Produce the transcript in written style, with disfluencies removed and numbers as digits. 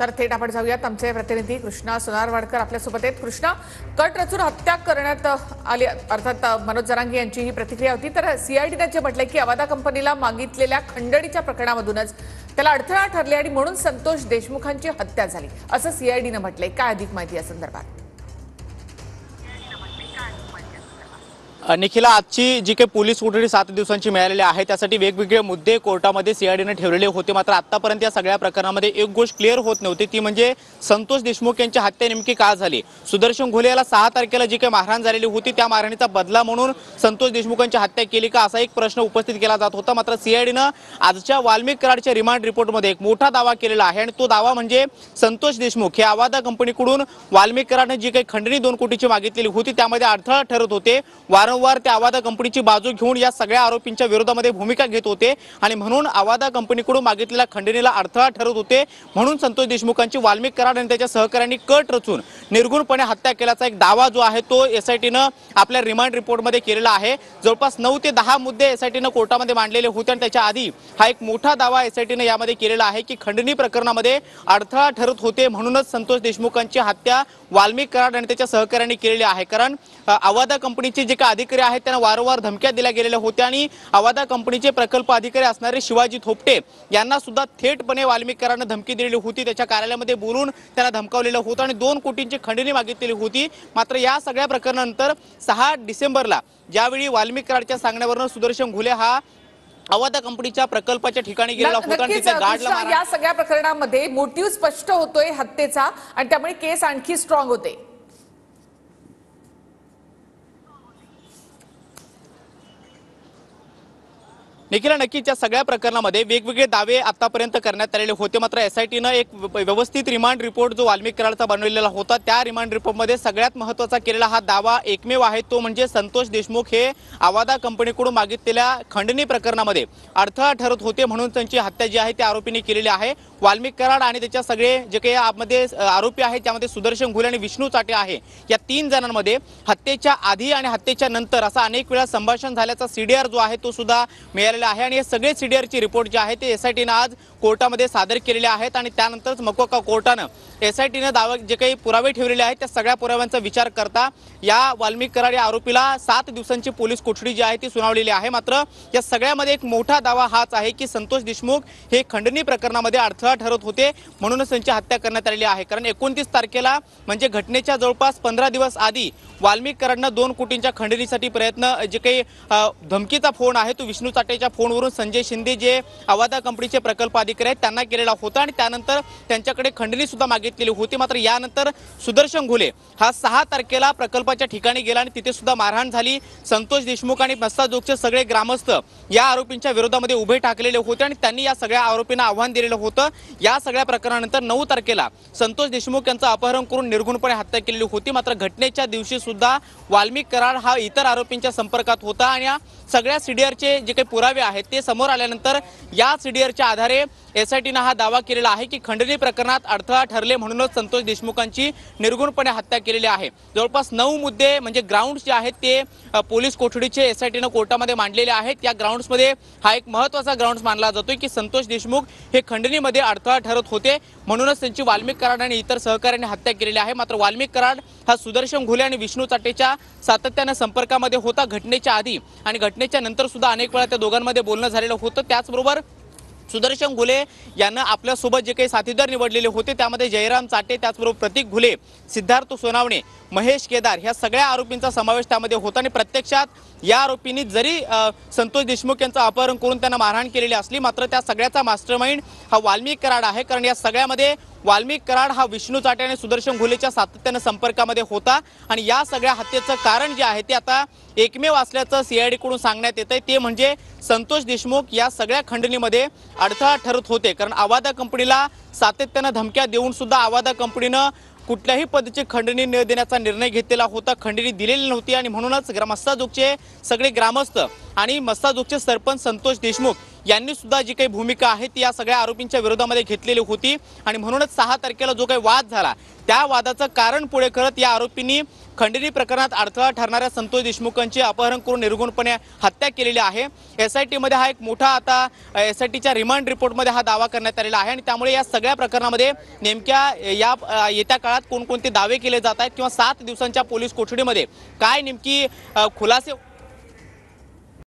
तर थेट आपण जाऊयात आमचे प्रतिनिधी कृष्णा सोनारवाडकर आपल्यासोबत आहेत। कृष्णा, कट रचून हत्या करण्यात आली, अर्थात मनोज जरांगे यांची ही प्रतिक्रिया होती। तर सीआयडीने जे म्हटलंय की अवादा कंपनीला मागितलेल्या खंडणीच्या प्रकरणामधूनच त्याला अडथळा ठरले आणि म्हणून संतोष देशमुखांची हत्या झाली असं सीआयडीने म्हटलंय। काय अधिक माहिती या संदर्भात? निखिला, आजची जी काही पोलीस कोठडी 7 दिवसांची मिळालेली आहे त्यासाठी वेगवेगळे मुद्दे कोर्टामध्ये सीआयडीने ठेवलेले होते। मात्र आतापर्यंत या सगळ्या प्रकरणामध्ये एक गोष्ट क्लिअर होत नव्हती, ती म्हणजे संतोष देशमुख यांची हत्या नेमकी का झाली। सुदर्शन घुले याला 6 तारखेला जी काही मारहाण झालेली होती त्या मारहाणीचा बदला म्हणून संतोष देशमुखांची हत्या केली का असा एक प्रश्न उपस्थित केला जात होता। मात्र सीआयडीने आजच्या वाल्मिक कराडच्या रिमांड रिपोर्टमध्ये एक मोठा दावा केलेला आहे आणि तो दावा म्हणजे संतोष देशमुख हे अवादा कंपनीकडून वाल्मिक कराडने जी काही खंडणी 2 कोटीची मागितलेली होती त्यामध्ये अडथळा ठरत होते। वारंवार त्या अवादा कंपनीची बाजू घेऊन या सगळ्या आरोपींच्या विरोधामध्ये भूमिका घेत होते आणि म्हणून अवादा कंपनीकडून मागितलेल्या खंडणीला अडथळा ठरत होते। म्हणून संतोष देशमुखांची वाल्मिक कराड आणि त्याच्या सहकाऱ्यांनी कट रचून निर्गुणपणे हत्या केल्याचा एक दावा जो आहे तो एसआयटीनं आपल्या रिमांड रिपोर्टमध्ये केलेला आहे। जवळपास 9 ते 10 मुद्दे एसआयटीनं कोर्टामध्ये मांडलेले होते आणि त्याच्या आधी हा एक मोठा दावा एसआयटीनं यामध्ये केलेला आहे की खंडणी प्रकरणामध्ये अडथळा ठरत होते म्हणूनच संतोष देशमुखांची हत्या वाल्मिक कराड आणि त्याच्या सहकाऱ्यांनी केलेली आहे। कारण अवादा कंपनीचे जे काही अधिकारी आहेत त्यांना वारंवार धमक्या दिल्या गेलेल्या होत्या आणि अवादा कंपनीचे प्रकल्प अधिकारी असणारे शिवाजी थोपटे यांना सुद्धा थेटपणे वाल्मिक कराडने धमकी दिलेली होती। त्याच्या कार्यालयामध्ये बोलून त्यांना धमकावलेलं होतं आणि 2 कोटींची खंडणी मागितलेली होती। मात्र या सगळ्या प्रकरणानंतर 6 डिसेंबरला ज्यावेळी वाल्मिक कराडच्या सांगण्यावरून सुदर्शन घुले हा अवादा कंपनीच्या प्रकल्पाच्या ठिकाणी गेलेला होता आणि तिथे गाडला। या सगळ्या प्रकरणामध्ये मोटिव्ह स्पष्ट होतोय हत्येचा आणि त्यामुळे केस आणखी स्ट्रॉंग होते। निखिला, नक्कीच या सगळ्या प्रकरणामध्ये वेगवेगळे दावे आतापर्यंत करण्यात आलेले होते। मात्र एसआयटीनं एक व्यवस्थित रिमांड रिपोर्ट जो वाल्मिक कराडचा बनवलेला होता त्या रिमांड रिपोर्टमध्ये सगळ्यात महत्त्वाचा केलेला हा दावा एकमेव आहे तो म्हणजे संतोष देशमुख हे अवादा कंपनीकडून मागितलेल्या खंडणी प्रकरणामध्ये अडथळा ठरत होते म्हणून त्यांची हत्या जी आहे त्या आरोपींनी केलेली आहे। वाल्मिक कराड आणि त्याच्या सगळे जे काही यामध्ये आरोपी आहेत त्यामध्ये सुदर्शन घुले आणि विष्णू चाटे आहे या 3 जणांमध्ये हत्येच्या आधी आणि हत्येच्या नंतर असा अनेक वेळा संभाषण झाल्याचा सीडीआर जो आहे तो सुद्धा मिळालेला आहे आणि हे सगळे सीडीआरची रिपोर्ट जे आहे ते एसआयटीने आज कोर्टामध्ये सादर केलेले आहेत आणि त्यानंतरच मकोका कोर्टानं एसआयटीने जे काही पुरावे ठेवलेले आहेत त्या सगळ्या पुराव्यांचा विचार करता या वाल्मिक कराड या आरोपीला 7 दिवसांची पोलीस कोठडी जी आहे ती सुनावलेली आहे। मात्र या सगळ्यामध्ये एक मोठा दावा हाच आहे की संतोष देशमुख हे खंडणी प्रकरणामध्ये अडथळा ठरत होते म्हणूनच त्यांची हत्या करण्यात आलेली आहे। कारण 29 तारखेला म्हणजे घटनेच्या जवळपास 15 दिवस आधी वाल्मिक कराडनं 2 कोटींच्या खंडणीसाठी प्रयत्न जे काही धमकीचा फोन आहे तो विष्णू चाटेच्या फोनवरून संजय शिंदे जे अवादा कंपनीचे प्रकल्प अधिकारी आहेत त्यांना केलेला होता आणि त्यानंतर त्यांच्याकडे खंडणी सुद्धा मागितलेली होती। मात्र यानंतर सुदर्शन घुले हा 6 तारखेला प्रकल्पाच्या ठिकाणी गेला आणि तिथे सुद्धा मारहाण झाली। संतोष देशमुख आणि मस्ताजोगचे सगळे ग्रामस्थ या आरोपींच्या विरोधामध्ये उभे ठाकलेले होते आणि त्यांनी या सगळ्या आरोपींना आव्हान दिलेलं होतं। या सगळ्या प्रकरणानंतर 9 तारखेला संतोष देशमुख यांचं अपहरण करून निर्गुणपणे हत्या केलेली होती। मात्र घटनेच्या दिवशी सुद्धा वाल्मिक कराड हा इतर आरोपींच्या संपर्कात होता आणि या सगळ्या सीडीआरचे जे काही पुरावे आहेत ते समोर आल्यानंतर या सीडीआरच्या आधारे एसआयटीने हा दावा केलेला आहे की खंडणी प्रकरणात अडथळा ठरले म्हणूनच संतोष देशमुखांची निर्गुणपणे हत्या केलेली आहे। जवळपास 9 मुद्दे म्हणजे ग्राउंड्स जे आहेत ते पोलीस कोठडीचे एसआयटीने कोर्टामध्ये मांडलेले आहेत। या ग्राउंड्समध्ये हा एक महत्त्वाचा ग्राउंड्स मानला जातोय की संतोष देशमुख हे खंडणीमध्ये अडथळा ठरत होते म्हणूनच त्यांची वाल्मिक कराड आणि इतर सहकाऱ्यांनी हत्या केलेली आहे। मात्र वाल्मिक कराड हा सुदर्शन घुले आणि विष्णू चाटेच्या सातत्याने संपर्कामध्ये होता घटनेच्या आधी आणि घटनेच्या नंतर सुद्धा अनेक वेळा त्या दोघांमध्ये बोलणं झालेलं होतं। त्याचबरोबर सुदर्शन घुले यांना आपल्यासोबत जे काही साथीदार निवडलेले होते त्यामध्ये जयराम चाटे, त्याचबरोबर प्रतीक घुले, सिद्धार्थ सोनावणे, महेश केदार ह्या सगळ्या आरोपींचा समावेश त्यामध्ये होता आणि प्रत्यक्षात या आरोपींनी जरी संतोष देशमुख यांचं अपहरण करून त्यांना मारहाण केलेली असली मात्र त्या सगळ्याचा मास्टरमाइंड हा वाल्मिक कराड आहे। कारण या सगळ्यामध्ये वाल्मिक कराड हा विष्णू चाटे आणि सुदर्शन घुलेच्या सातत्याने संपर्कामध्ये होता आणि या सगळ्या हत्येचं कारण जे आहे ते आता एकमेव असल्याचं सीआयडीकडून सांगण्यात येतंय ते म्हणजे संतोष देशमुख या सगळ्या खंडणीमध्ये अडथळा ठरत होते। कारण अवादा कंपनीला सातत्याने धमक्या देऊन सुद्धा अवादा कंपनीनं कुठल्याही पद्धतीची खंडणी न देण्याचा निर्णय घेतलेला होता, खंडणी दिलेली नव्हती आणि म्हणूनच मस्ताजोगचे सगळे ग्रामस्थ आणि मस्ताजोगचे सरपंच संतोष देशमुख यांनी सुद्धा जी काही भूमिका आहे ती या सगळ्या आरोपींच्या विरोधामध्ये घेतलेली होती आणि म्हणूनच 6 तारखेला जो काही वाद झाला त्या वादाचं कारण पुढे करत या आरोपींनी खंडणी प्रकरणात अडथळा ठरणाऱ्या संतोष देशमुखांची अपहरण करून निर्घृणपणे हत्या केलेली आहे। SIT मध्ये हा एक मोठा आता SITच्या रिमांड रिपोर्टमध्ये हा दावा करण्यात आलेला आहे आणि त्यामुळे या सगळ्या प्रकरणामध्ये नेमक्या या येत्या काळात कोणकोणते दावे केले जात आहेत किंवा 7 दिवसांच्या पोलीस कोठडीमध्ये काय नेमकी खुलासे